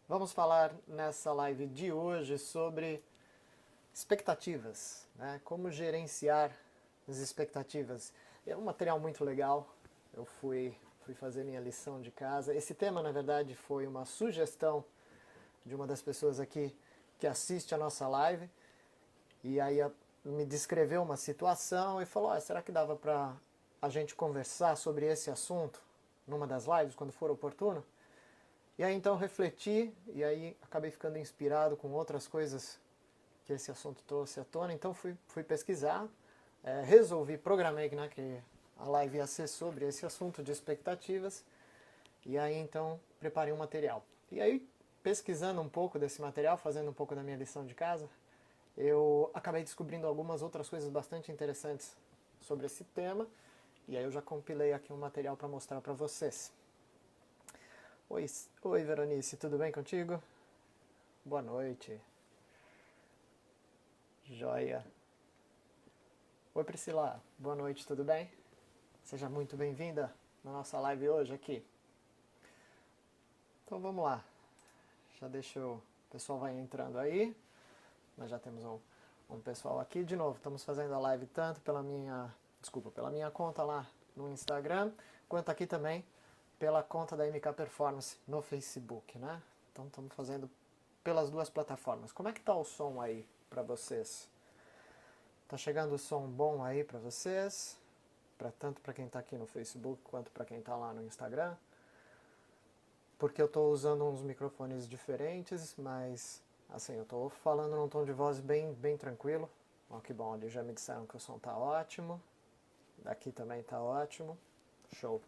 Vamos falar nessa live de hoje sobre expectativas, né? Como gerenciar as expectativas. É um material muito legal. Eu fui fazer minha lição de casa. Esse tema, na verdade, foi uma sugestão de uma das pessoas aqui que assiste a nossa live. E aí me descreveu uma situação e falou: será que dava para a gente conversar sobre esse assunto numa das lives, quando for oportuno? E aí então refleti, e aí acabei ficando inspirado com outras coisas que esse assunto trouxe à tona. Então fui pesquisar, resolvi, programei, né, que a live ia ser sobre esse assunto de expectativas. E aí então preparei um material. E aí, pesquisando um pouco desse material, fazendo um pouco da minha lição de casa, eu acabei descobrindo algumas outras coisas bastante interessantes sobre esse tema. E aí eu já compilei aqui um material para mostrar para vocês. Oi, Veronice, tudo bem contigo? Boa noite. Joia. Oi, Priscila, boa noite, tudo bem? Seja muito bem-vinda na nossa live hoje aqui. Então vamos lá. Já deixa o pessoal vai entrando aí. Nós já temos um pessoal aqui. De novo, estamos fazendo a live tanto pela minha conta lá no Instagram, quanto aqui também pela conta da MK Performance no Facebook, né? Então estamos fazendo pelas duas plataformas. Como é que tá o som aí para vocês? Tá chegando o som bom aí para vocês? Tanto para quem está aqui no Facebook quanto para quem está lá no Instagram? Porque eu estou usando uns microfones diferentes, mas assim, eu estou falando num tom de voz bem tranquilo. Ó, que bom, ali já me disseram que o som tá ótimo. Daqui também tá ótimo. Show.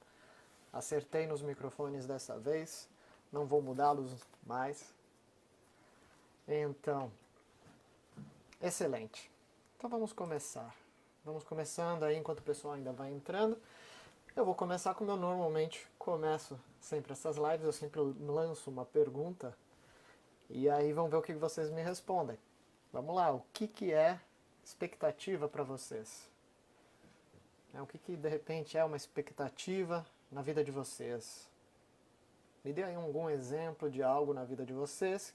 Acertei nos microfones dessa vez. Não vou mudá-los mais. Então, excelente. Então vamos começar. Vamos começando aí enquanto o pessoal ainda vai entrando. Eu vou começar como eu normalmente começo sempre essas lives. Eu sempre lanço uma pergunta e aí vamos ver o que vocês me respondem. Vamos lá, o que é expectativa para vocês? O que de repente é uma expectativa na vida de vocês? Me dê aí algum exemplo de algo na vida de vocês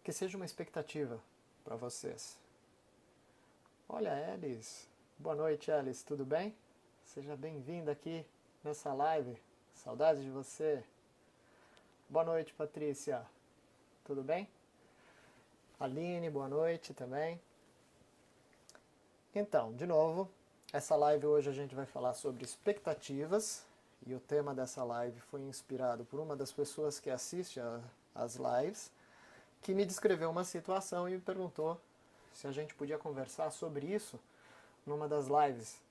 que seja uma expectativa para vocês. Olha, Alice. Boa noite, Alice. Tudo bem? Seja bem-vinda aqui nessa live. Saudades de você. Boa noite, Patrícia. Tudo bem? Aline, boa noite também. Então, de novo, essa live hoje a gente vai falar sobre expectativas. E o tema dessa live foi inspirado por uma das pessoas que assiste às lives, que me descreveu uma situação e me perguntou se a gente podia conversar sobre isso numa das lives.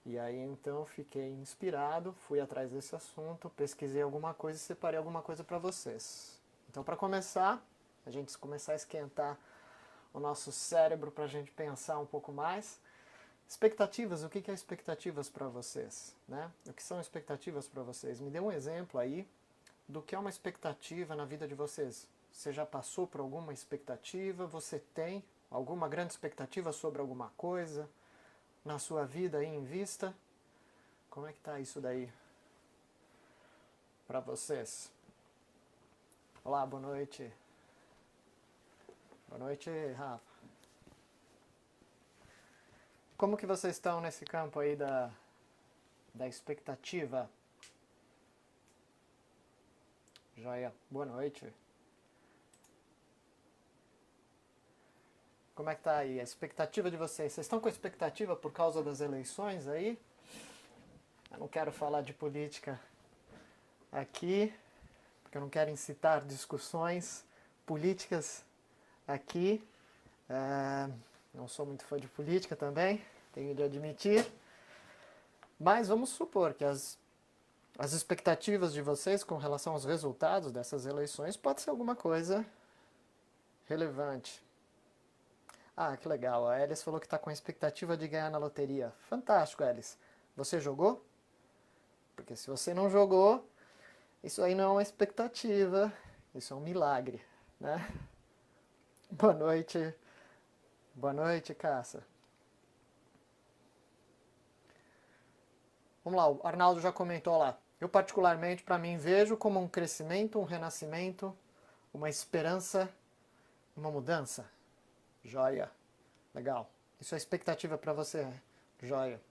E aí então fiquei inspirado, fui atrás desse assunto, pesquisei alguma coisa e separei alguma coisa para vocês. Então, para começar, a gente começar a esquentar o nosso cérebro para a gente pensar um pouco mais. Expectativas, o que é expectativas para vocês? Né? O que são expectativas para vocês? Me dê um exemplo aí do que é uma expectativa na vida de vocês. Você já passou por alguma expectativa? Você tem alguma grande expectativa sobre alguma coisa na sua vida aí em vista? Como é que tá isso daí para vocês? Olá, boa noite. Boa noite, Rafa. Como que vocês estão nesse campo aí da expectativa? Joia, boa noite. Como é que tá aí a expectativa de vocês? Vocês estão com expectativa por causa das eleições aí? Eu não quero falar de política aqui, porque eu não quero incitar discussões políticas aqui. Não sou muito fã de política também, tenho de admitir. Mas vamos supor que as expectativas de vocês com relação aos resultados dessas eleições pode ser alguma coisa relevante. Ah, que legal. A Alice falou que está com a expectativa de ganhar na loteria. Fantástico, Alice. Você jogou? Porque se você não jogou, isso aí não é uma expectativa, isso é um milagre, né? Boa noite. Boa noite, Caça. Vamos lá, o Arnaldo já comentou lá. Eu particularmente, para mim, vejo como um crescimento, um renascimento, uma esperança, uma mudança. Joia. Legal. Isso é expectativa para você, né? Joia.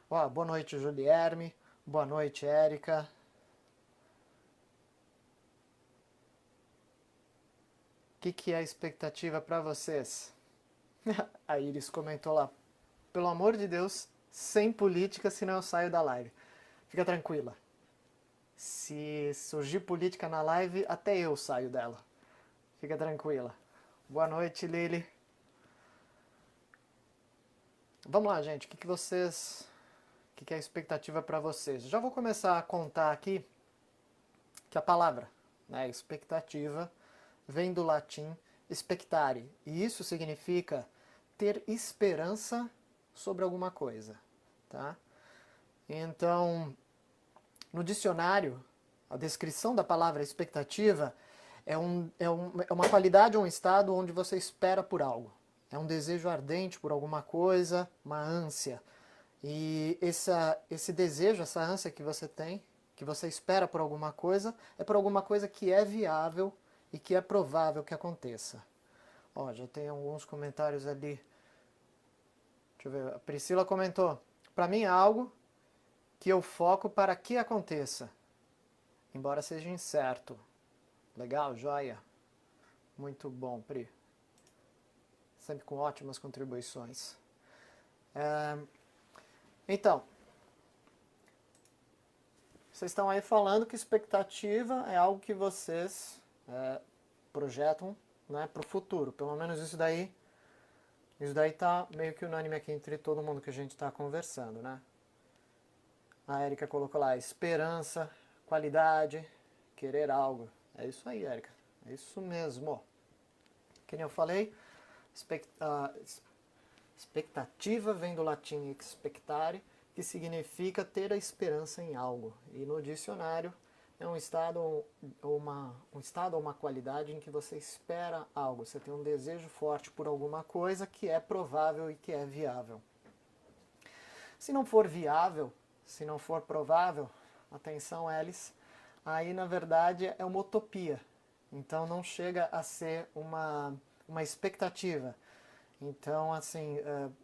Ó, boa noite, Julierme. Boa noite, Érica. O que é a expectativa para vocês? A Iris comentou lá. Pelo amor de Deus, sem política, senão eu saio da live. Fica tranquila. Se surgir política na live, até eu saio dela. Fica tranquila. Boa noite, Lili. Vamos lá, gente. O que é a expectativa para vocês? Já vou começar a contar aqui que a palavra, né, expectativa, vem do latim expectare. E isso significa ter esperança sobre alguma coisa, tá? Então, no dicionário, a descrição da palavra expectativa é uma qualidade ou um estado onde você espera por algo. É um desejo ardente por alguma coisa, uma ânsia. E esse desejo, essa ânsia que você tem, que você espera por alguma coisa, é por alguma coisa que é viável e que é provável que aconteça. Ó, já tem alguns comentários ali. Deixa eu ver, a Priscila comentou. Para mim é algo que eu foco para que aconteça, embora seja incerto. Legal, joia. Muito bom, Pri. Sempre com ótimas contribuições. Então, vocês estão aí falando que expectativa é algo que vocês projetam, né, para o futuro. Pelo menos isso daí tá meio que unânime aqui entre todo mundo que a gente está conversando, né? A Érica colocou lá, esperança, qualidade, querer algo. É isso aí, Érica. É isso mesmo. Que nem eu falei, expectativa vem do latim expectare, que significa ter a esperança em algo. E no dicionário é um estado ou uma qualidade em que você espera algo. Você tem um desejo forte por alguma coisa que é provável e que é viável. Se não for viável, se não for provável, atenção, Alice, aí na verdade é uma utopia. Então não chega a ser uma expectativa. Então, assim,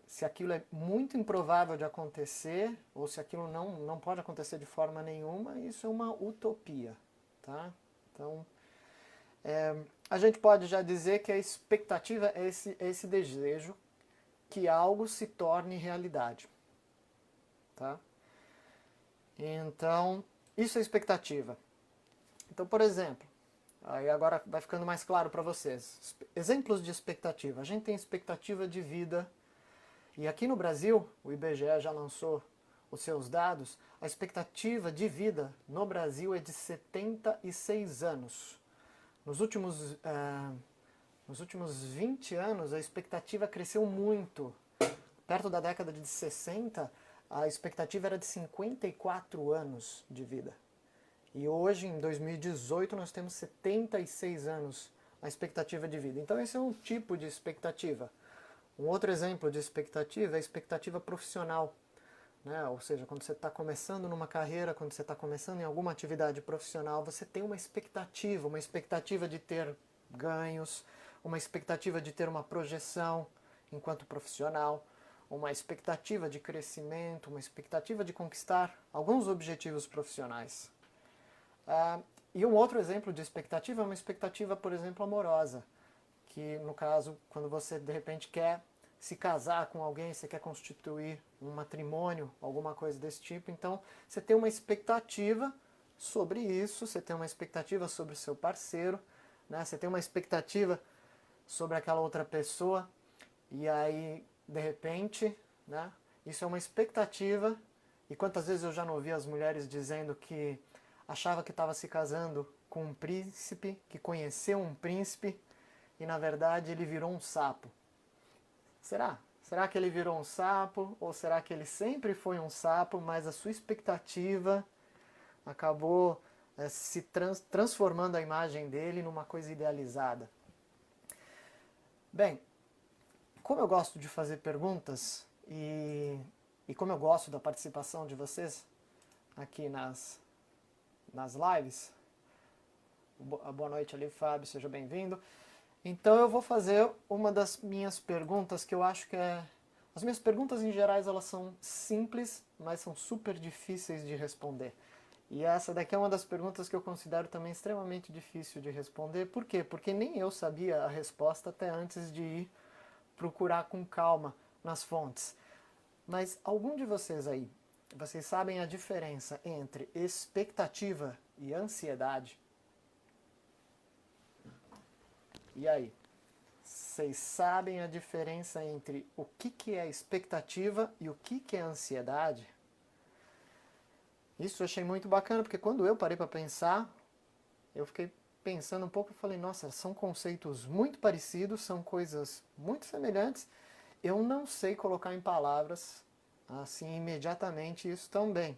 se aquilo é muito improvável de acontecer, ou se aquilo não pode acontecer de forma nenhuma, isso é uma utopia, tá? Então, a gente pode já dizer que a expectativa é esse desejo que algo se torne realidade, tá? Então, isso é expectativa. Então, por exemplo, aí agora vai ficando mais claro para vocês. Exemplos de expectativa. A gente tem expectativa de vida. E aqui no Brasil, o IBGE já lançou os seus dados. A expectativa de vida no Brasil é de 76 anos. Nos últimos 20 anos, a expectativa cresceu muito. Perto da década de 60, a expectativa era de 54 anos de vida. E hoje, em 2018, nós temos 76 anos a expectativa de vida. Então esse é um tipo de expectativa. Um outro exemplo de expectativa é a expectativa profissional. Né? Ou seja, quando você está começando numa carreira, quando você está começando em alguma atividade profissional, você tem uma expectativa de ter ganhos, uma expectativa de ter uma projeção enquanto profissional, uma expectativa de crescimento, uma expectativa de conquistar alguns objetivos profissionais. E um outro exemplo de expectativa é uma expectativa, por exemplo, amorosa, que no caso, quando você de repente quer se casar com alguém, você quer constituir um matrimônio, alguma coisa desse tipo, então você tem uma expectativa sobre isso, você tem uma expectativa sobre o seu parceiro, né? Você tem uma expectativa sobre aquela outra pessoa, e aí, de repente, né? Isso é uma expectativa, e quantas vezes eu já não ouvi as mulheres dizendo que achava que estava se casando com um príncipe, que conheceu um príncipe, e na verdade ele virou um sapo. Será? Será que ele virou um sapo? Ou será que ele sempre foi um sapo, mas a sua expectativa acabou se transformando a imagem dele numa coisa idealizada? Bem, como eu gosto de fazer perguntas e como eu gosto da participação de vocês aqui nas lives, Boa noite ali, Fábio, seja bem-vindo. Então eu vou fazer uma das minhas perguntas que eu acho que é... As minhas perguntas em gerais elas são simples, mas são super difíceis de responder. E essa daqui é uma das perguntas que eu considero também extremamente difícil de responder. Por quê? Porque nem eu sabia a resposta até antes de ir procurar com calma nas fontes. Mas algum de vocês aí, vocês sabem a diferença entre expectativa e ansiedade? E aí? Vocês sabem a diferença entre o que é expectativa e o que é ansiedade? Isso eu achei muito bacana, porque quando eu parei para pensar, eu fiquei pensando um pouco e falei, nossa, são conceitos muito parecidos, são coisas muito semelhantes, eu não sei colocar em palavras assim imediatamente isso também.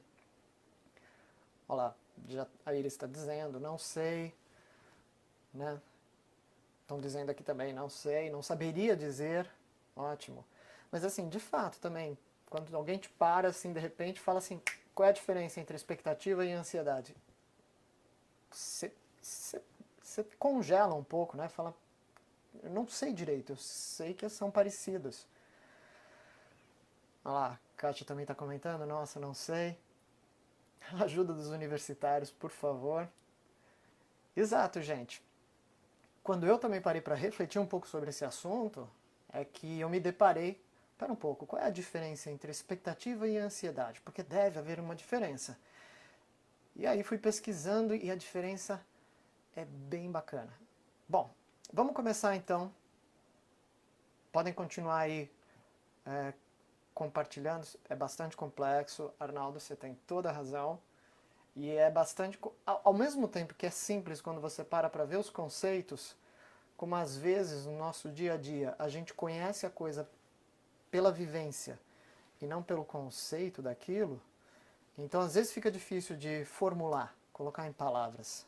Olha lá, a Iris está dizendo, não sei, né? Estão dizendo aqui também, não sei, não saberia dizer, ótimo. Mas assim, de fato também, quando alguém te para assim, de repente, fala assim, qual é a diferença entre expectativa e ansiedade? Você congela um pouco, né? Fala, eu não sei direito, eu sei que são parecidos. Olha lá, a Kátia também está comentando, nossa, não sei. Ajuda dos universitários, por favor. Exato, gente. Quando eu também parei para refletir um pouco sobre esse assunto, é que eu me deparei, espera um pouco, qual é a diferença entre expectativa e ansiedade? Porque deve haver uma diferença. E aí fui pesquisando e a diferença é bem bacana. Bom, vamos começar então. Podem continuar aí compartilhando, é bastante complexo. Arnaldo, você tem toda a razão. E é bastante... Ao mesmo tempo que é simples quando você para ver os conceitos, como às vezes no nosso dia a dia a gente conhece a coisa pela vivência e não pelo conceito daquilo, então às vezes fica difícil de formular, colocar em palavras.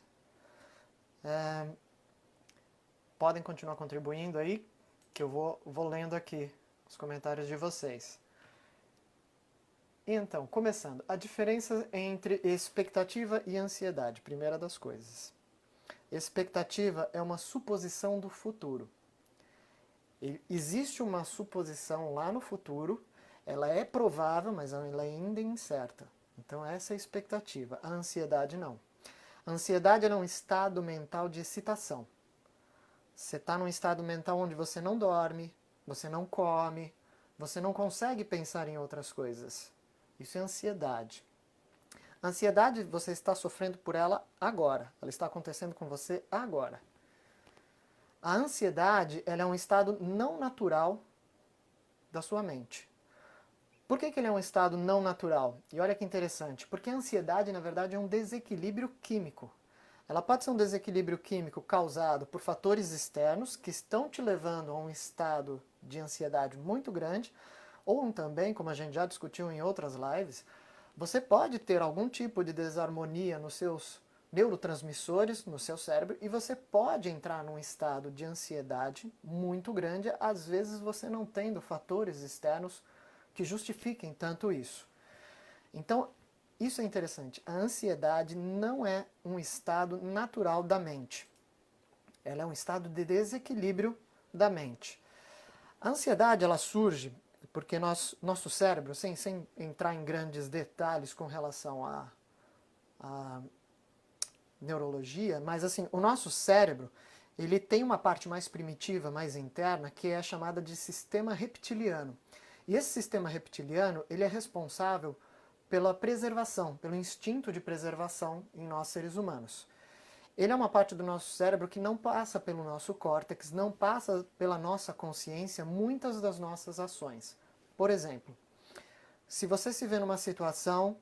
Podem continuar contribuindo aí, que eu vou lendo aqui os comentários de vocês. Então, começando, a diferença entre expectativa e ansiedade, primeira das coisas. Expectativa é uma suposição do futuro. Existe uma suposição lá no futuro, ela é provável, mas ela é ainda incerta. Então essa é a expectativa. A ansiedade não. A ansiedade é um estado mental de excitação. Você está num estado mental onde você não dorme, você não come, você não consegue pensar em outras coisas. Isso é ansiedade. A ansiedade, você está sofrendo por ela agora. Ela está acontecendo com você agora. A ansiedade, ela é um estado não natural da sua mente. Por que ele é um estado não natural? E olha que interessante, porque a ansiedade, na verdade, é um desequilíbrio químico. Ela pode ser um desequilíbrio químico causado por fatores externos que estão te levando a um estado de ansiedade muito grande, ou também, como a gente já discutiu em outras lives, você pode ter algum tipo de desarmonia nos seus neurotransmissores, no seu cérebro, e você pode entrar num estado de ansiedade muito grande, às vezes você não tendo fatores externos que justifiquem tanto isso. Então, isso é interessante. A ansiedade não é um estado natural da mente. Ela é um estado de desequilíbrio da mente. A ansiedade, ela surge porque nosso cérebro, sem entrar em grandes detalhes com relação à neurologia, mas assim, o nosso cérebro, ele tem uma parte mais primitiva, mais interna, que é chamada de sistema reptiliano. E esse sistema reptiliano, ele é responsável pela preservação, pelo instinto de preservação em nós seres humanos. Ele é uma parte do nosso cérebro que não passa pelo nosso córtex, não passa pela nossa consciência muitas das nossas ações. Por exemplo, se você se vê numa situação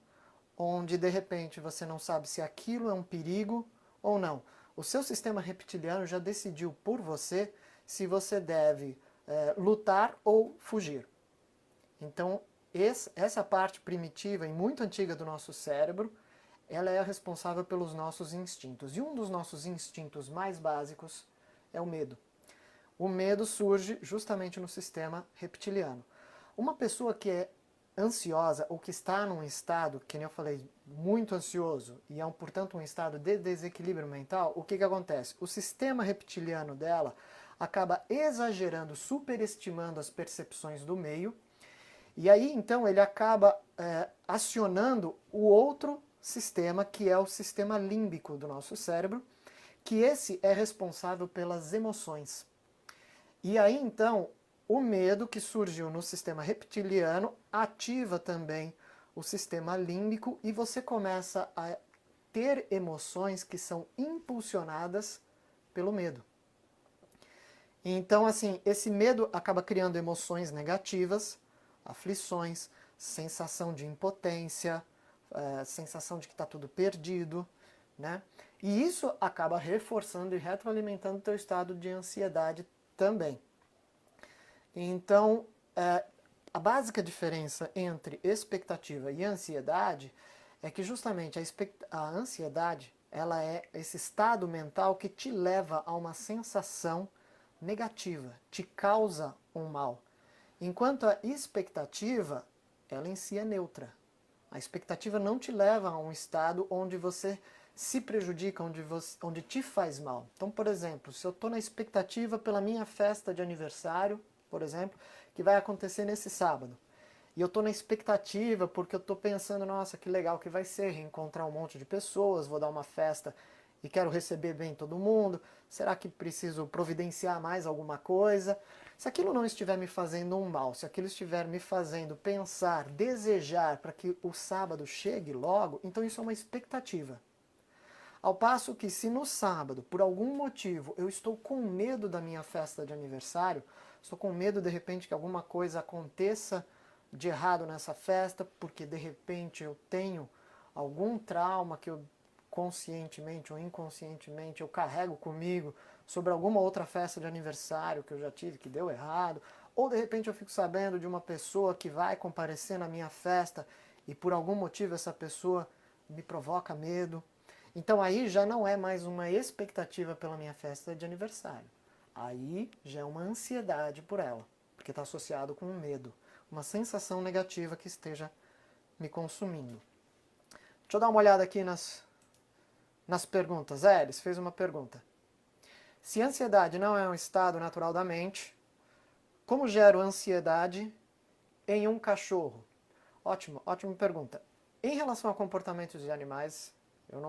onde de repente você não sabe se aquilo é um perigo ou não, o seu sistema reptiliano já decidiu por você se você deve lutar ou fugir. Então, essa parte primitiva e muito antiga do nosso cérebro, ela é a responsável pelos nossos instintos. E um dos nossos instintos mais básicos é o medo. O medo surge justamente no sistema reptiliano. Uma pessoa que é ansiosa ou que está num estado, que nem eu falei, muito ansioso e é, portanto, um estado de desequilíbrio mental, o que acontece? O sistema reptiliano dela acaba exagerando, superestimando as percepções do meio e aí, então, ele acaba acionando o outro sistema, que é o sistema límbico do nosso cérebro, que esse é responsável pelas emoções. E aí, então, o medo que surgiu no sistema reptiliano ativa também o sistema límbico e você começa a ter emoções que são impulsionadas pelo medo. Então, assim, esse medo acaba criando emoções negativas, aflições, sensação de impotência, sensação de que está tudo perdido, né? E isso acaba reforçando e retroalimentando o teu estado de ansiedade também. Então, a básica diferença entre expectativa e ansiedade é que justamente a ansiedade, ela é esse estado mental que te leva a uma sensação negativa, te causa um mal. Enquanto a expectativa, ela em si é neutra. A expectativa não te leva a um estado onde você se prejudica, onde te faz mal. Então, por exemplo, se eu estou na expectativa pela minha festa de aniversário, por exemplo, que vai acontecer nesse sábado, e eu estou na expectativa porque eu estou pensando, nossa, que legal que vai ser, reencontrar um monte de pessoas, vou dar uma festa e quero receber bem todo mundo, será que preciso providenciar mais alguma coisa? Se aquilo não estiver me fazendo um mal, se aquilo estiver me fazendo pensar, desejar para que o sábado chegue logo, então isso é uma expectativa. Ao passo que se no sábado, por algum motivo, eu estou com medo da minha festa de aniversário, estou com medo de repente que alguma coisa aconteça de errado nessa festa, porque de repente eu tenho algum trauma que eu conscientemente ou inconscientemente eu carrego comigo sobre alguma outra festa de aniversário que eu já tive que deu errado, ou de repente eu fico sabendo de uma pessoa que vai comparecer na minha festa e por algum motivo essa pessoa me provoca medo. Então aí já não é mais uma expectativa pela minha festa de aniversário. Aí já é uma ansiedade por ela, porque está associado com um medo, uma sensação negativa que esteja me consumindo. Deixa eu dar uma olhada aqui nas perguntas. Elis fez uma pergunta. Se ansiedade não é um estado natural da mente, como gero ansiedade em um cachorro? Ótima pergunta. Em relação a comportamentos de animais, eu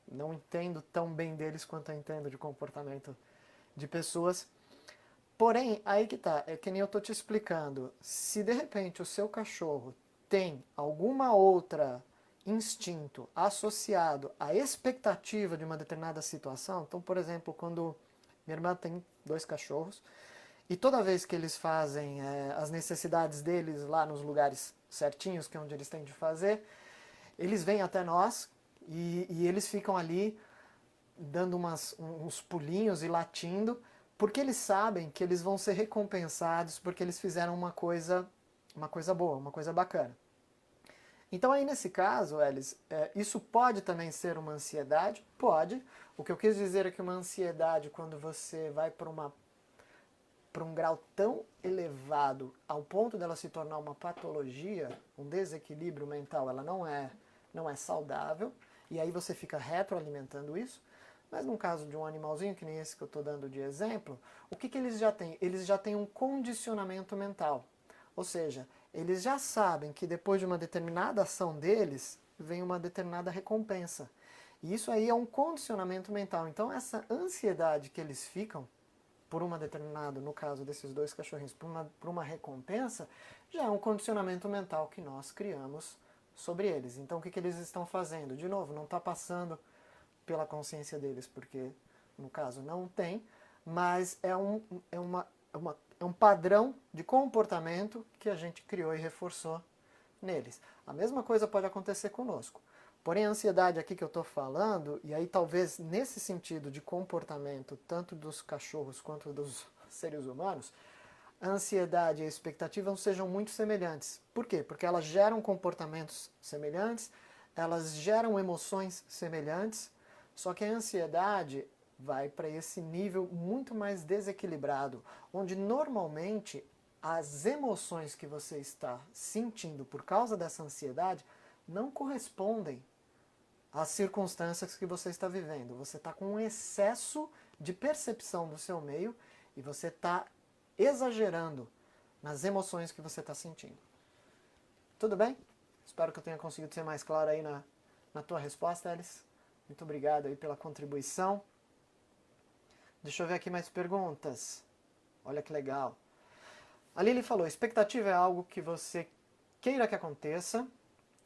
não entendo tão bem deles quanto eu entendo de comportamento de pessoas. Porém, aí que tá, é que nem eu tô te explicando. Se de repente o seu cachorro tem alguma outra instinto associado à expectativa de uma determinada situação, então, por exemplo, quando minha irmã tem 2 cachorros, e toda vez que eles fazem as necessidades deles lá nos lugares certinhos, que é onde eles têm de fazer, eles vêm até nós e eles ficam ali dando uns pulinhos e latindo, porque eles sabem que eles vão ser recompensados porque eles fizeram uma coisa boa, uma coisa bacana. Então aí nesse caso, Elis, isso pode também ser uma ansiedade? Pode. O que eu quis dizer é que uma ansiedade, quando você vai para um grau tão elevado, ao ponto dela se tornar uma patologia, um desequilíbrio mental, ela não é saudável, e aí você fica retroalimentando isso. Mas no caso de um animalzinho, que nem esse que eu estou dando de exemplo, o que eles já têm? Eles já têm um condicionamento mental. Ou seja, eles já sabem que depois de uma determinada ação deles, vem uma determinada recompensa. E isso aí é um condicionamento mental. Então essa ansiedade que eles ficam, por uma determinada, no caso desses 2 cachorrinhos, por uma recompensa, já é um condicionamento mental que nós criamos sobre eles. Então o que eles estão fazendo? De novo, não está passando pela consciência deles, porque no caso não tem, mas é um padrão de comportamento que a gente criou e reforçou neles. A mesma coisa pode acontecer conosco. Porém, a ansiedade aqui que eu estou falando, e aí talvez nesse sentido de comportamento, tanto dos cachorros quanto dos seres humanos, a ansiedade e a expectativa não sejam muito semelhantes. Por quê? Porque elas geram comportamentos semelhantes, elas geram emoções semelhantes, só que a ansiedade vai para esse nível muito mais desequilibrado, onde normalmente as emoções que você está sentindo por causa dessa ansiedade não correspondem às circunstâncias que você está vivendo. Você está com um excesso de percepção do seu meio e você está exagerando nas emoções que você está sentindo. Tudo bem? Espero que eu tenha conseguido ser mais claro aí na tua resposta, Alice. Muito obrigado aí pela contribuição. Deixa eu ver aqui mais perguntas. Olha que legal. A Lili falou, expectativa é algo que você queira que aconteça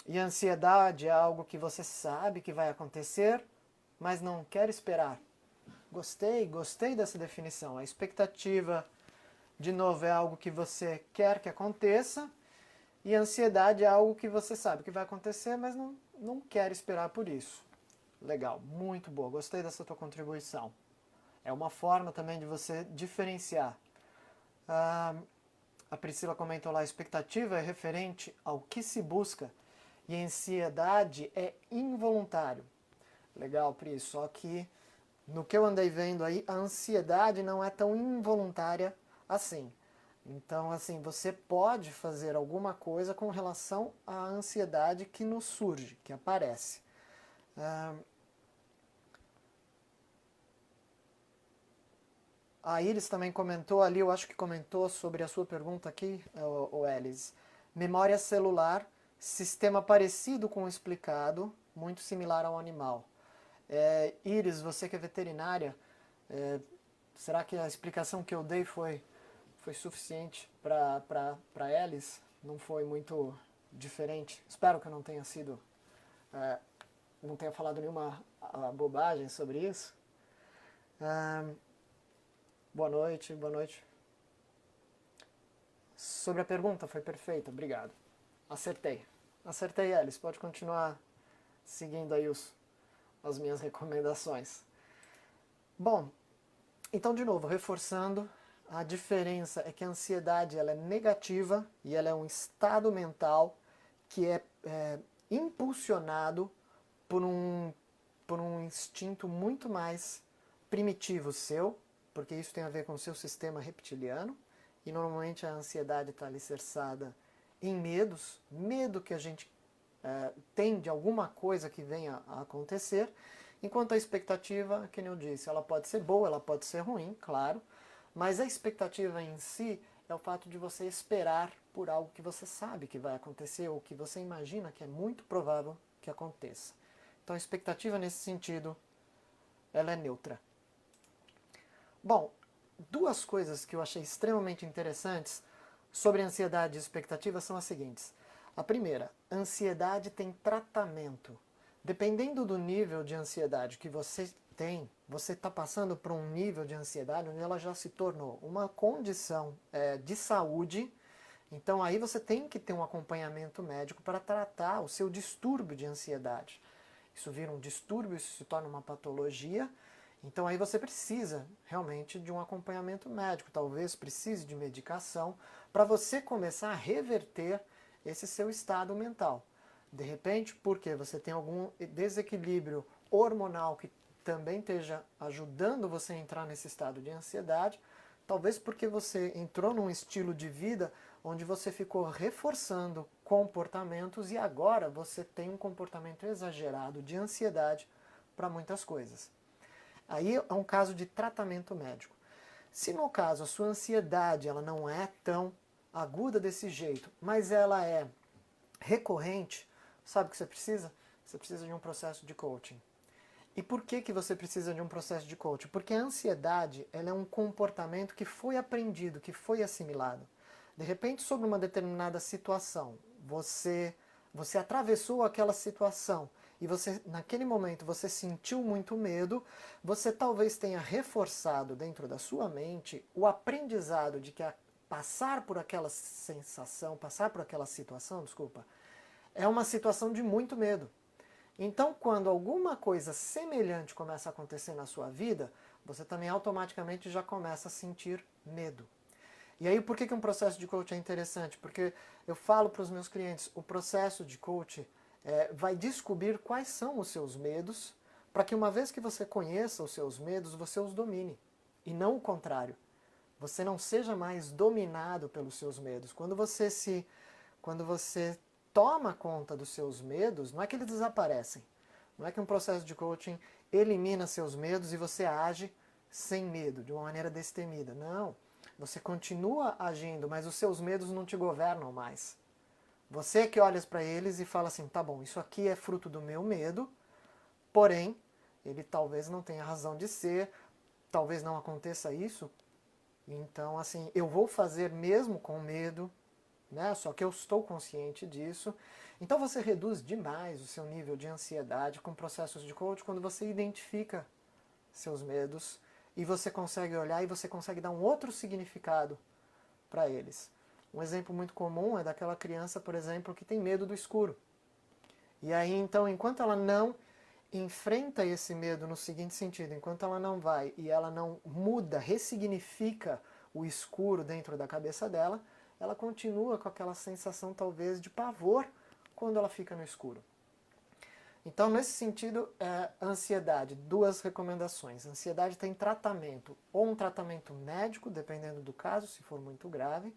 e a ansiedade é algo que você sabe que vai acontecer, mas não quer esperar. Gostei dessa definição. A expectativa, de novo, é algo que você quer que aconteça e a ansiedade é algo que você sabe que vai acontecer, mas não quer esperar por isso. Legal, muito boa. Gostei dessa tua contribuição. É uma forma também de você diferenciar. A Priscila comentou lá, a expectativa é referente ao que se busca e a ansiedade é involuntário. Legal, Pri, só que no que eu andei vendo aí, a ansiedade não é tão involuntária assim. Então, assim, você pode fazer alguma coisa com relação à ansiedade que nos surge, que aparece. A Iris também comentou ali, eu acho que comentou sobre a sua pergunta aqui, o Elis. Memória celular, sistema parecido com o explicado, muito similar ao animal. Iris, você que é veterinária, será que a explicação que eu dei foi suficiente para Elis? Não foi muito diferente? Espero que eu não tenha sido, não tenha falado nenhuma bobagem sobre isso. Boa noite, boa noite. Sobre a pergunta, foi perfeita, obrigado. Acertei, Alice, pode continuar seguindo aí as minhas recomendações. Bom, então de novo, reforçando, a diferença é que a ansiedade ela é negativa e ela é um estado mental que é impulsionado por um instinto muito mais primitivo seu, porque isso tem a ver com o seu sistema reptiliano, e normalmente a ansiedade está alicerçada em medo que a gente tem de alguma coisa que venha a acontecer, enquanto a expectativa, como eu disse, ela pode ser boa, ela pode ser ruim, claro, mas a expectativa em si é o fato de você esperar por algo que você sabe que vai acontecer ou que você imagina que é muito provável que aconteça. Então a expectativa nesse sentido, ela é neutra. Bom, duas coisas que eu achei extremamente interessantes sobre ansiedade e expectativa são as seguintes. A primeira, ansiedade tem tratamento. Dependendo do nível de ansiedade que você tem, você está passando por um nível de ansiedade onde ela já se tornou uma condição de saúde, então aí você tem que ter um acompanhamento médico para tratar o seu distúrbio de ansiedade. Isso vira um distúrbio, isso se torna uma patologia, então aí você precisa realmente de um acompanhamento médico, talvez precise de medicação para você começar a reverter esse seu estado mental. De repente, porque você tem algum desequilíbrio hormonal que também esteja ajudando você a entrar nesse estado de ansiedade, talvez porque você entrou num estilo de vida onde você ficou reforçando comportamentos e agora você tem um comportamento exagerado de ansiedade para muitas coisas. Aí é um caso de tratamento médico. Se no caso a sua ansiedade ela não é tão aguda desse jeito, mas ela é recorrente, sabe o que você precisa? Você precisa de um processo de coaching. E por que você precisa de um processo de coaching? Porque a ansiedade ela é um comportamento que foi aprendido, que foi assimilado. De repente, sobre uma determinada situação, você atravessou aquela situação e você, naquele momento você sentiu muito medo, você talvez tenha reforçado dentro da sua mente o aprendizado de que passar por aquela sensação, passar por aquela situação, é uma situação de muito medo. Então, quando alguma coisa semelhante começa a acontecer na sua vida, você também automaticamente já começa a sentir medo. E aí, por que um processo de coaching é interessante? Porque eu falo para os meus clientes, o processo de coaching vai descobrir quais são os seus medos, para que uma vez que você conheça os seus medos, você os domine. E não o contrário. você não seja mais dominado pelos seus medos. Quando você toma conta dos seus medos, não é que eles desaparecem. Não é que um processo de coaching elimina seus medos e você age sem medo, de uma maneira destemida. Não. Você continua agindo, mas os seus medos não te governam mais. Você que olha para eles e fala assim, tá bom, isso aqui é fruto do meu medo, porém, ele talvez não tenha razão de ser, talvez não aconteça isso, então assim, eu vou fazer mesmo com medo, né? Só que eu estou consciente disso. Então você reduz demais o seu nível de ansiedade com processos de coaching quando você identifica seus medos e você consegue olhar e você consegue dar um outro significado para eles. Um exemplo muito comum é daquela criança, por exemplo, que tem medo do escuro. E aí, então, enquanto ela não enfrenta esse medo no seguinte sentido, enquanto ela não vai e ela não muda, ressignifica o escuro dentro da cabeça dela, ela continua com aquela sensação talvez de pavor quando ela fica no escuro. Então, nesse sentido, ansiedade, duas recomendações. Ansiedade tem tratamento, ou um tratamento médico, dependendo do caso, se for muito grave,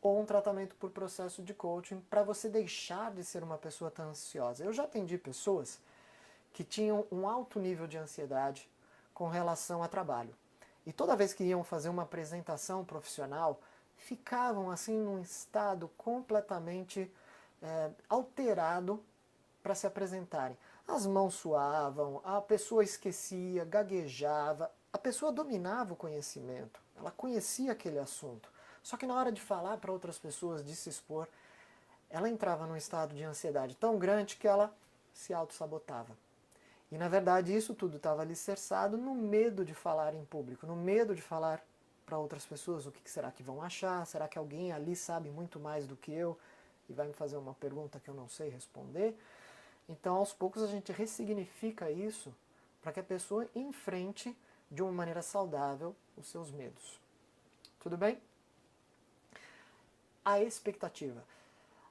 ou um tratamento por processo de coaching para você deixar de ser uma pessoa tão ansiosa. Eu já atendi pessoas que tinham um alto nível de ansiedade com relação a trabalho. E toda vez que iam fazer uma apresentação profissional, ficavam assim num estado completamente alterado para se apresentarem. As mãos suavam, a pessoa esquecia, gaguejava, a pessoa dominava o conhecimento, ela conhecia aquele assunto. Só que na hora de falar para outras pessoas, de se expor, ela entrava num estado de ansiedade tão grande que ela se auto-sabotava. E na verdade isso tudo estava alicerçado no medo de falar em público, no medo de falar para outras pessoas o que será que vão achar, será que alguém ali sabe muito mais do que eu e vai me fazer uma pergunta que eu não sei responder. Então aos poucos a gente ressignifica isso para que a pessoa enfrente de uma maneira saudável os seus medos. Tudo bem? A expectativa.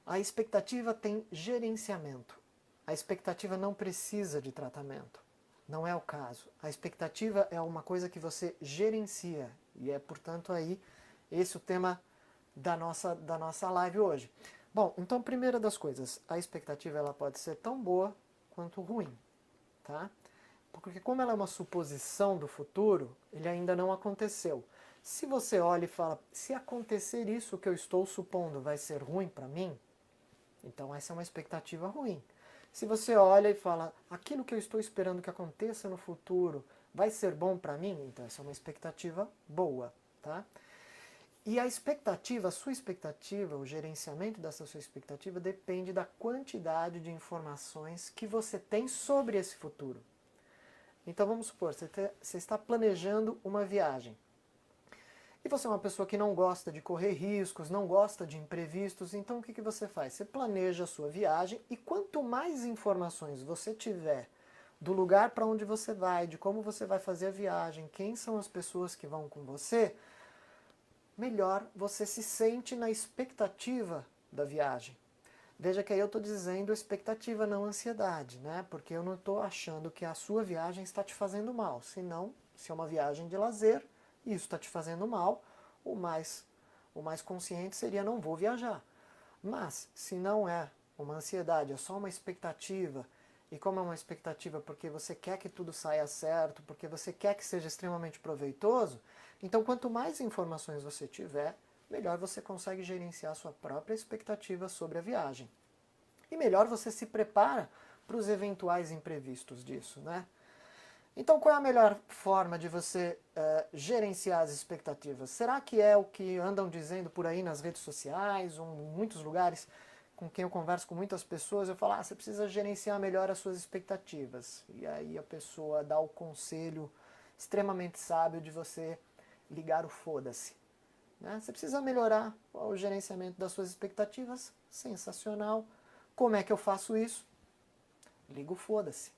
A expectativa tem gerenciamento. A expectativa não precisa de tratamento. Não é o caso. A expectativa é uma coisa que você gerencia. E é, portanto, aí esse o tema da nossa live hoje. Bom, então, primeira das coisas, a expectativa ela pode ser tão boa quanto ruim. Tá? Porque como ela é uma suposição do futuro, ele ainda não aconteceu. Se você olha e fala, se acontecer isso que eu estou supondo vai ser ruim para mim, então essa é uma expectativa ruim. Se você olha e fala, aquilo que eu estou esperando que aconteça no futuro vai ser bom para mim, então essa é uma expectativa boa. Tá? E a expectativa, a sua expectativa, o gerenciamento dessa sua expectativa depende da quantidade de informações que você tem sobre esse futuro. Então vamos supor, você está planejando uma viagem. E você é uma pessoa que não gosta de correr riscos, não gosta de imprevistos, então o que você faz? Você planeja a sua viagem e quanto mais informações você tiver do lugar para onde você vai, de como você vai fazer a viagem, quem são as pessoas que vão com você, melhor você se sente na expectativa da viagem. Veja que aí eu estou dizendo expectativa, não ansiedade, né? Porque eu não estou achando que a sua viagem está te fazendo mal. Senão, se é uma viagem de lazer, e isso está te fazendo mal, o mais consciente seria não vou viajar. Mas, se não é uma ansiedade, é só uma expectativa, e como é uma expectativa porque você quer que tudo saia certo, porque você quer que seja extremamente proveitoso, então quanto mais informações você tiver, melhor você consegue gerenciar a sua própria expectativa sobre a viagem. E melhor você se prepara para os eventuais imprevistos disso, né? Então, qual é a melhor forma de você gerenciar as expectativas? Será que é o que andam dizendo por aí nas redes sociais, ou em muitos lugares com quem eu converso com muitas pessoas, eu falo, você precisa gerenciar melhor as suas expectativas. E aí a pessoa dá o conselho extremamente sábio de você ligar o foda-se. Né? Você precisa melhorar o gerenciamento das suas expectativas. Sensacional. Como é que eu faço isso? Ligo o foda-se.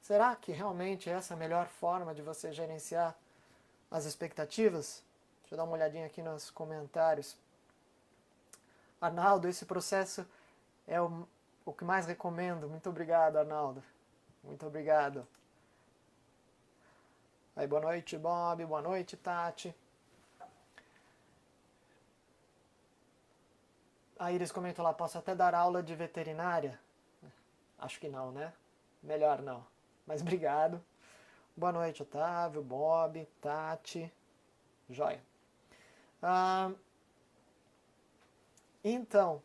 Será que realmente essa é a melhor forma de você gerenciar as expectativas? Deixa eu dar uma olhadinha aqui nos comentários. Arnaldo, esse processo é o que mais recomendo. Muito obrigado, Arnaldo. Muito obrigado. Aí, boa noite, Bob. Boa noite, Tati. A Iris comentou lá, posso até dar aula de veterinária? Acho que não, né? Melhor não. Mas obrigado. Boa noite, Otávio, Bob, Tati. Joia. Então,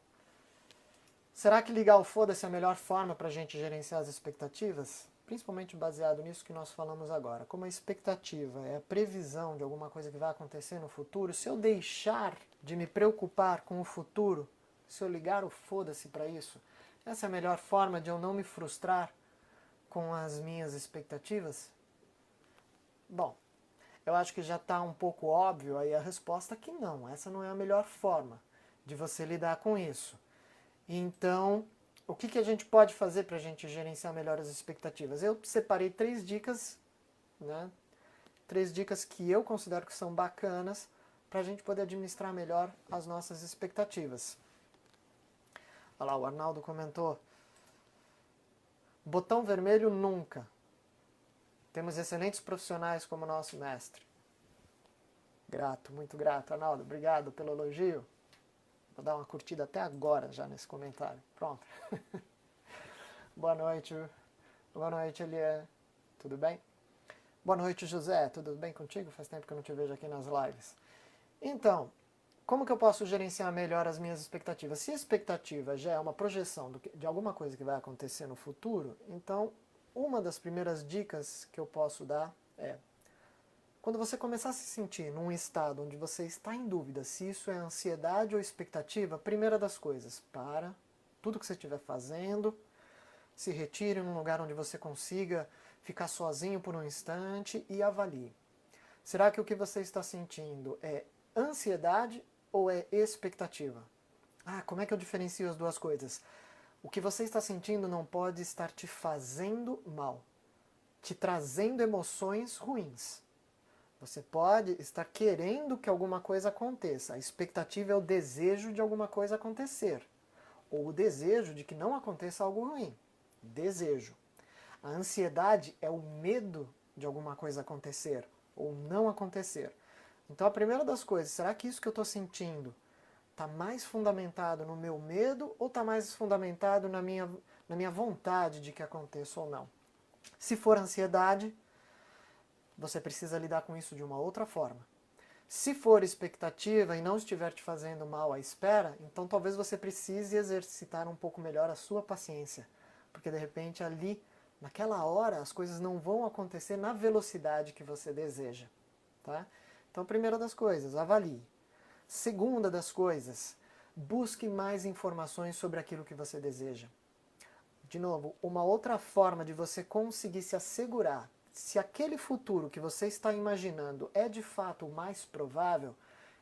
será que ligar o foda-se é a melhor forma para a gente gerenciar as expectativas? Principalmente baseado nisso que nós falamos agora. Como a expectativa é a previsão de alguma coisa que vai acontecer no futuro, se eu deixar de me preocupar com o futuro, se eu ligar o foda-se para isso, essa é a melhor forma de eu não me frustrar com as minhas expectativas? Bom, eu acho que já está um pouco óbvio aí a resposta que não, essa não é a melhor forma de você lidar com isso. Então, o que a gente pode fazer para a gente gerenciar melhor as expectativas? Eu separei 3 dicas, né? 3 dicas que eu considero que são bacanas para a gente poder administrar melhor as nossas expectativas. Olha lá, o Arnaldo comentou, botão vermelho nunca. Temos excelentes profissionais como nosso mestre. Grato, muito grato, Arnaldo. Obrigado pelo elogio. Vou dar uma curtida até agora já nesse comentário. Pronto. Boa noite. Boa noite, Elie. Tudo bem? Boa noite, José. Tudo bem contigo? Faz tempo que eu não te vejo aqui nas lives. Então, como que eu posso gerenciar melhor as minhas expectativas? Se a expectativa já é uma projeção de alguma coisa que vai acontecer no futuro, então uma das primeiras dicas que eu posso dar é: quando você começar a se sentir num estado onde você está em dúvida se isso é ansiedade ou expectativa, primeira das coisas, para tudo que você estiver fazendo, se retire num lugar onde você consiga ficar sozinho por um instante e avalie. Será que o que você está sentindo é ansiedade ou é expectativa? Como é que eu diferencio as duas coisas? O que você está sentindo não pode estar te fazendo mal, te trazendo emoções ruins. Você pode estar querendo que alguma coisa aconteça. A expectativa é o desejo de alguma coisa acontecer. Ou o desejo de que não aconteça algo ruim. Desejo. A ansiedade é o medo de alguma coisa acontecer ou não acontecer. Então a primeira das coisas, será que isso que eu estou sentindo está mais fundamentado no meu medo ou está mais fundamentado na minha vontade de que aconteça ou não? Se for ansiedade, você precisa lidar com isso de uma outra forma. Se for expectativa e não estiver te fazendo mal à espera, então talvez você precise exercitar um pouco melhor a sua paciência. Porque de repente ali, naquela hora, as coisas não vão acontecer na velocidade que você deseja. Tá? Então, primeira das coisas, avalie. Segunda das coisas, busque mais informações sobre aquilo que você deseja. De novo, uma outra forma de você conseguir se assegurar se aquele futuro que você está imaginando é de fato o mais provável,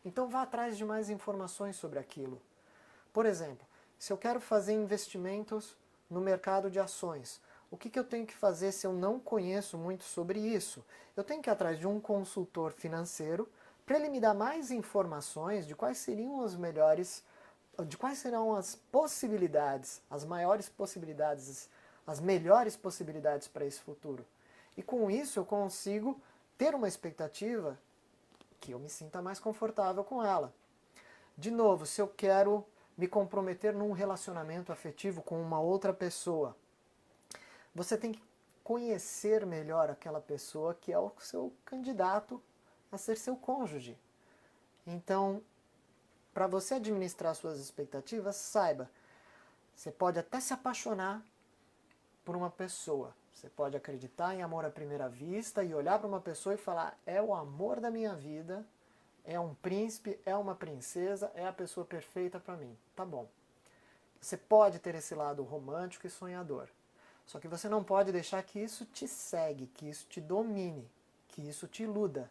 então vá atrás de mais informações sobre aquilo. Por exemplo, se eu quero fazer investimentos no mercado de ações, o que eu tenho que fazer se eu não conheço muito sobre isso? Eu tenho que ir atrás de um consultor financeiro para ele me dar mais informações de quais seriam as melhores, de quais serão as possibilidades, as maiores possibilidades, as melhores possibilidades para esse futuro. E com isso eu consigo ter uma expectativa que eu me sinta mais confortável com ela. De novo, se eu quero me comprometer num relacionamento afetivo com uma outra pessoa, você tem que conhecer melhor aquela pessoa que é o seu candidato a ser seu cônjuge. Então, para você administrar suas expectativas, saiba, você pode até se apaixonar por uma pessoa. Você pode acreditar em amor à primeira vista e olhar para uma pessoa e falar, é o amor da minha vida, é um príncipe, é uma princesa, é a pessoa perfeita para mim. Tá bom. Você pode ter esse lado romântico e sonhador. Só que você não pode deixar que isso te segue, que isso te domine, que isso te iluda.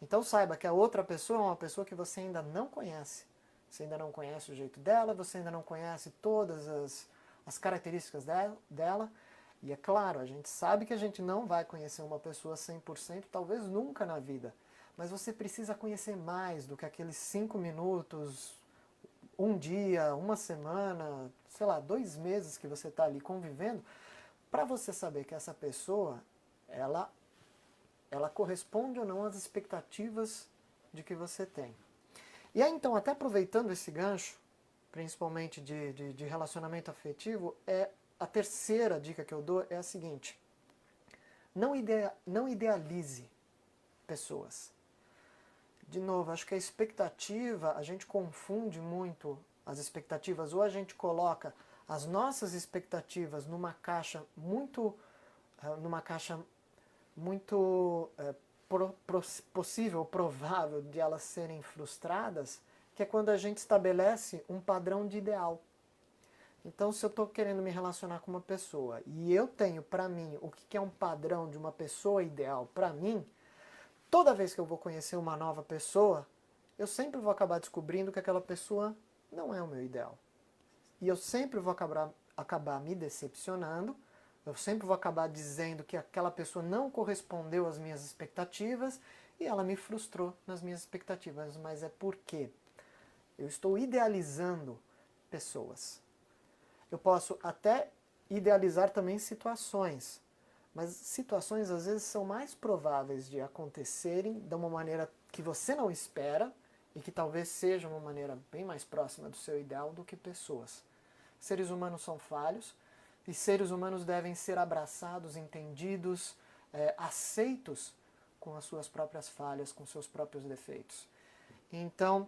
Então saiba que a outra pessoa é uma pessoa que você ainda não conhece. Você ainda não conhece o jeito dela, você ainda não conhece todas as características dela. E é claro, a gente sabe que a gente não vai conhecer uma pessoa 100%, talvez nunca na vida. Mas você precisa conhecer mais do que aqueles 5 minutos, um dia, uma semana, sei lá, 2 meses que você está ali convivendo, para você saber que essa pessoa, ela corresponde ou não às expectativas de que você tem. E aí então, até aproveitando esse gancho, principalmente de relacionamento afetivo, a terceira dica que eu dou é a seguinte: não idealize pessoas. De novo, acho que a expectativa, a gente confunde muito as expectativas, ou a gente coloca as nossas expectativas numa caixa muito possível, provável de elas serem frustradas, que é quando a gente estabelece um padrão de ideal. Então, se eu estou querendo me relacionar com uma pessoa e eu tenho para mim o que é um padrão de uma pessoa ideal para mim, toda vez que eu vou conhecer uma nova pessoa, eu sempre vou acabar descobrindo que aquela pessoa não é o meu ideal. E eu sempre vou acabar me decepcionando, eu sempre vou acabar dizendo que aquela pessoa não correspondeu às minhas expectativas e ela me frustrou nas minhas expectativas. Mas é porque eu estou idealizando pessoas. Eu posso até idealizar também situações, mas situações às vezes são mais prováveis de acontecerem de uma maneira que você não espera e que talvez seja uma maneira bem mais próxima do seu ideal do que pessoas. Seres humanos são falhos e seres humanos devem ser abraçados, entendidos, aceitos com as suas próprias falhas, com seus próprios defeitos. Então,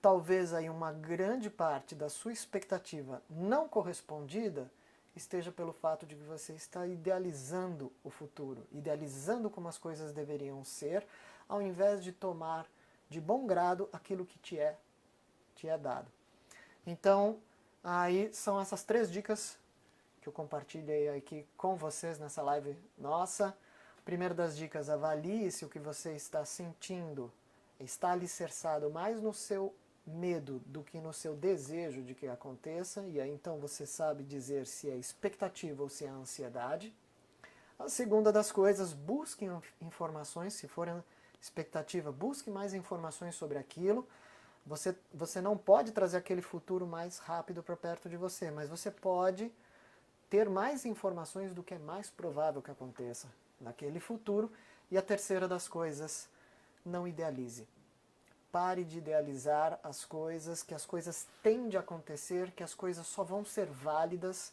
talvez aí uma grande parte da sua expectativa não correspondida esteja pelo fato de que você está idealizando o futuro, idealizando como as coisas deveriam ser, ao invés de tomar de bom grado aquilo que te é dado. Então, aí são essas 3 dicas que eu compartilhei aqui com vocês nessa live nossa. Primeira das dicas: avalie se o que você está sentindo está alicerçado mais no seu medo do que no seu desejo de que aconteça, e aí então você sabe dizer se é expectativa ou se é ansiedade. A segunda das coisas: busque informações, se for expectativa, busque mais informações sobre aquilo. Você não pode trazer aquele futuro mais rápido para perto de você, mas você pode ter mais informações do que é mais provável que aconteça naquele futuro. E a terceira das coisas: não idealize. Pare de idealizar as coisas, que as coisas tendem a acontecer, que as coisas só vão ser válidas,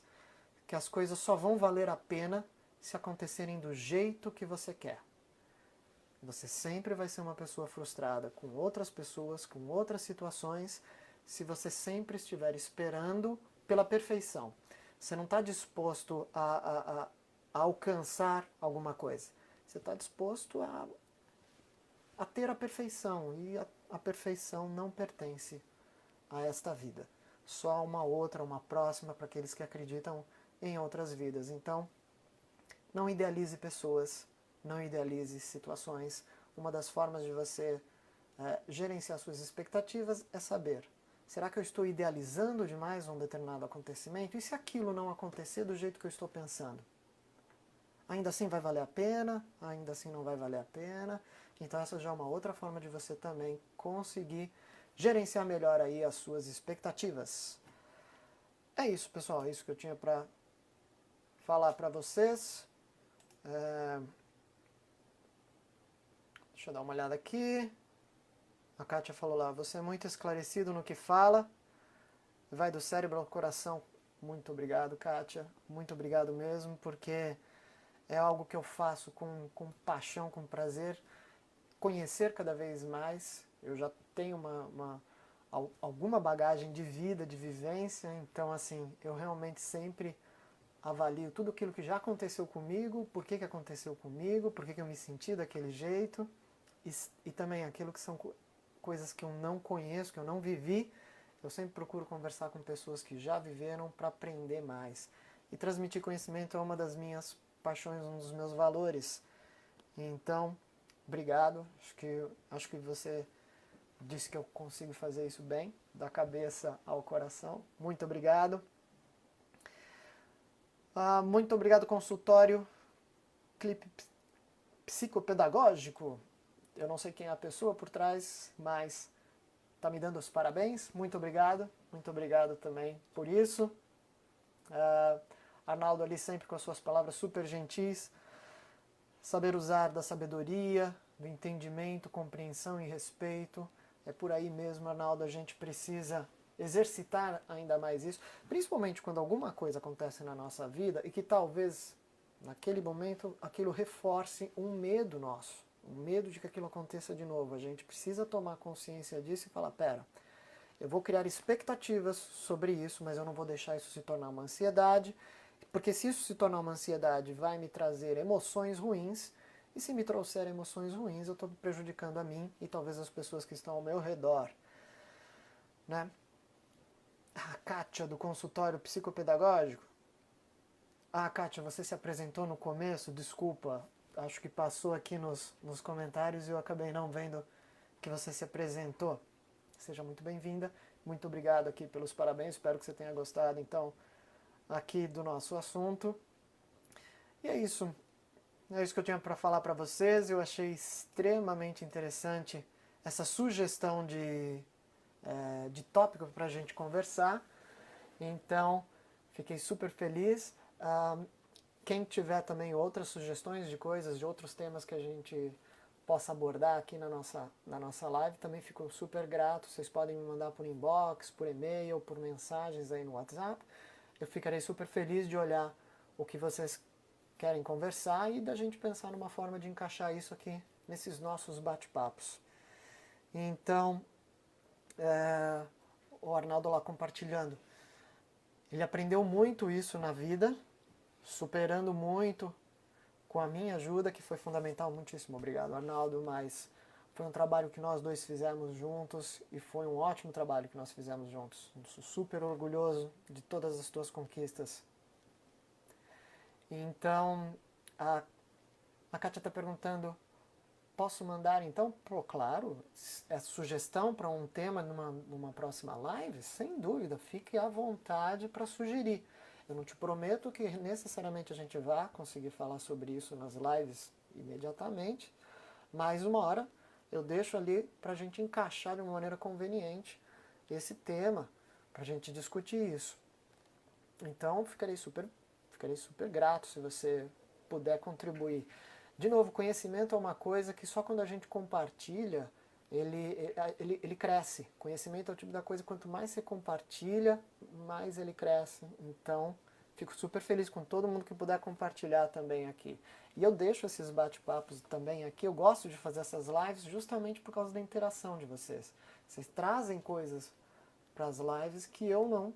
que as coisas só vão valer a pena se acontecerem do jeito que você quer. Você sempre vai ser uma pessoa frustrada com outras pessoas, com outras situações, se você sempre estiver esperando pela perfeição. Você não está disposto a alcançar alguma coisa. Você está disposto a ter a perfeição, e a perfeição não pertence a esta vida. Só uma outra, uma próxima, para aqueles que acreditam em outras vidas. Então, não idealize pessoas, não idealize situações. Uma das formas de você gerenciar suas expectativas é saber: será que eu estou idealizando demais um determinado acontecimento? E se aquilo não acontecer do jeito que eu estou pensando? Ainda assim vai valer a pena? Ainda assim não vai valer a pena? Então essa já é uma outra forma de você também conseguir gerenciar melhor aí as suas expectativas. É isso, pessoal. É isso que eu tinha para falar para vocês. Deixa eu dar uma olhada aqui. A Kátia falou lá: você é muito esclarecido no que fala. Vai do cérebro ao coração. Muito obrigado, Kátia. Muito obrigado mesmo, porque é algo que eu faço com paixão, com prazer. Conhecer cada vez mais. Eu já tenho alguma bagagem de vida, de vivência, então assim, eu realmente sempre avalio tudo aquilo que já aconteceu comigo, por que aconteceu comigo, por que eu me senti daquele jeito, e também aquilo que são coisas que eu não conheço, que eu não vivi. Eu sempre procuro conversar com pessoas que já viveram para aprender mais. E transmitir conhecimento é uma das minhas paixões, um dos meus valores. Então, obrigado. Acho que você disse que eu consigo fazer isso bem, da cabeça ao coração. Muito obrigado. Muito obrigado, consultório Clipe Psicopedagógico. Eu não sei quem é a pessoa por trás, mas está me dando os parabéns. Muito obrigado também por isso. Arnaldo ali sempre com as suas palavras super gentis. Saber usar da sabedoria, do entendimento, compreensão e respeito. É por aí mesmo, Arnaldo, a gente precisa exercitar ainda mais isso, principalmente quando alguma coisa acontece na nossa vida e que talvez naquele momento aquilo reforce um medo nosso, um medo de que aquilo aconteça de novo. A gente precisa tomar consciência disso e falar, pera, eu vou criar expectativas sobre isso, mas eu não vou deixar isso se tornar uma ansiedade, porque se isso se tornar uma ansiedade vai me trazer emoções ruins, e se me trouxer emoções ruins eu estou prejudicando a mim e talvez as pessoas que estão ao meu redor. Né? A Kátia do consultório psicopedagógico. Ah, Kátia, você se apresentou no começo, desculpa, acho que passou aqui nos comentários e eu acabei não vendo que você se apresentou. Seja muito bem-vinda, muito obrigado aqui pelos parabéns, espero que você tenha gostado, então, aqui do nosso assunto. E é isso que eu tinha para falar para vocês, eu achei extremamente interessante essa sugestão de tópico para a gente conversar, então, fiquei super feliz. Quem tiver também outras sugestões de coisas, de outros temas que a gente possa abordar aqui na nossa live, também fico super grato. Vocês podem me mandar por inbox, por e-mail, por mensagens aí no WhatsApp. Eu ficarei super feliz de olhar o que vocês querem conversar e da gente pensar numa forma de encaixar isso aqui nesses nossos bate-papos. Então, o Arnaldo lá compartilhando. Ele aprendeu muito isso na vida, superando muito com a minha ajuda, que foi fundamental. Muitíssimo obrigado, Arnaldo, mas foi um trabalho que nós dois fizemos juntos e foi um ótimo trabalho que nós fizemos juntos. Eu sou super orgulhoso de todas as tuas conquistas. Então, a Kátia está perguntando, posso mandar então? Pô, claro, é sugestão para um tema numa próxima live? Sem dúvida, fique à vontade para sugerir. Eu não te prometo que necessariamente a gente vá conseguir falar sobre isso nas lives imediatamente, mas uma hora eu deixo ali para a gente encaixar de uma maneira conveniente esse tema, para a gente discutir isso. Então, ficarei super grato se você puder contribuir. De novo, conhecimento é uma coisa que só quando a gente compartilha, ele cresce. Conhecimento é o tipo da coisa, quanto mais você compartilha, mais ele cresce. Então, fico super feliz com todo mundo que puder compartilhar também aqui. E eu deixo esses bate-papos também aqui. Eu gosto de fazer essas lives justamente por causa da interação de vocês. Vocês trazem coisas para as lives que eu não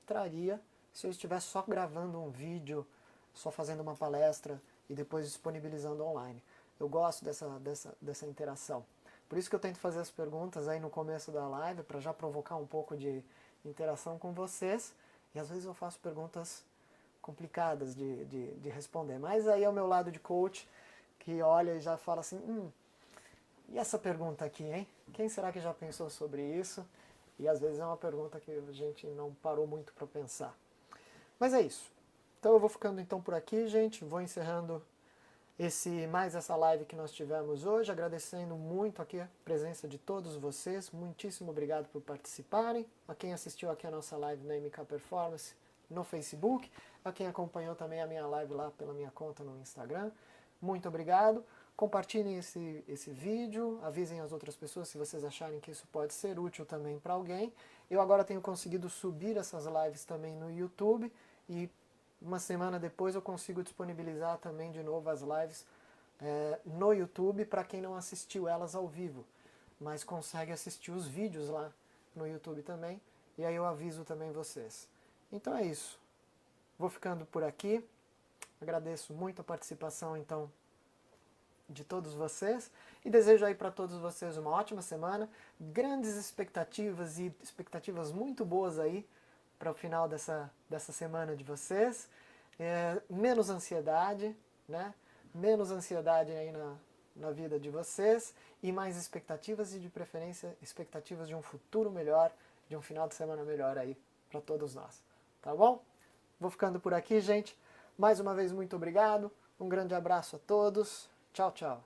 traria se eu estivesse só gravando um vídeo, só fazendo uma palestra e depois disponibilizando online. Eu gosto dessa interação. Por isso que eu tento fazer as perguntas aí no começo da live, para já provocar um pouco de interação com vocês. E às vezes eu faço perguntas complicadas de responder. Mas aí é o meu lado de coach, que olha e já fala assim, e essa pergunta aqui, hein? Quem será que já pensou sobre isso? E às vezes é uma pergunta que a gente não parou muito para pensar. Mas é isso. Então eu vou ficando então por aqui, gente. Vou encerrando mais essa live que nós tivemos hoje, agradecendo muito aqui a presença de todos vocês. Muitíssimo obrigado por participarem. A quem assistiu aqui a nossa live na MK Performance no Facebook, a quem acompanhou também a minha live lá pela minha conta no Instagram. Muito obrigado. Compartilhem esse vídeo, avisem as outras pessoas se vocês acharem que isso pode ser útil também para alguém. Eu agora tenho conseguido subir essas lives também no YouTube e uma semana depois eu consigo disponibilizar também de novo as lives no YouTube para quem não assistiu elas ao vivo, mas consegue assistir os vídeos lá no YouTube também, e aí eu aviso também vocês. Então é isso. Vou ficando por aqui. Agradeço muito a participação então de todos vocês e desejo aí para todos vocês uma ótima semana, grandes expectativas e expectativas muito boas aí para o final dessa semana de vocês, menos ansiedade, né? Menos ansiedade aí na vida de vocês e mais expectativas e de preferência expectativas de um futuro melhor, de um final de semana melhor aí para todos nós, tá bom? Vou ficando por aqui, gente. Mais uma vez, muito obrigado. Um grande abraço a todos. Tchau, tchau.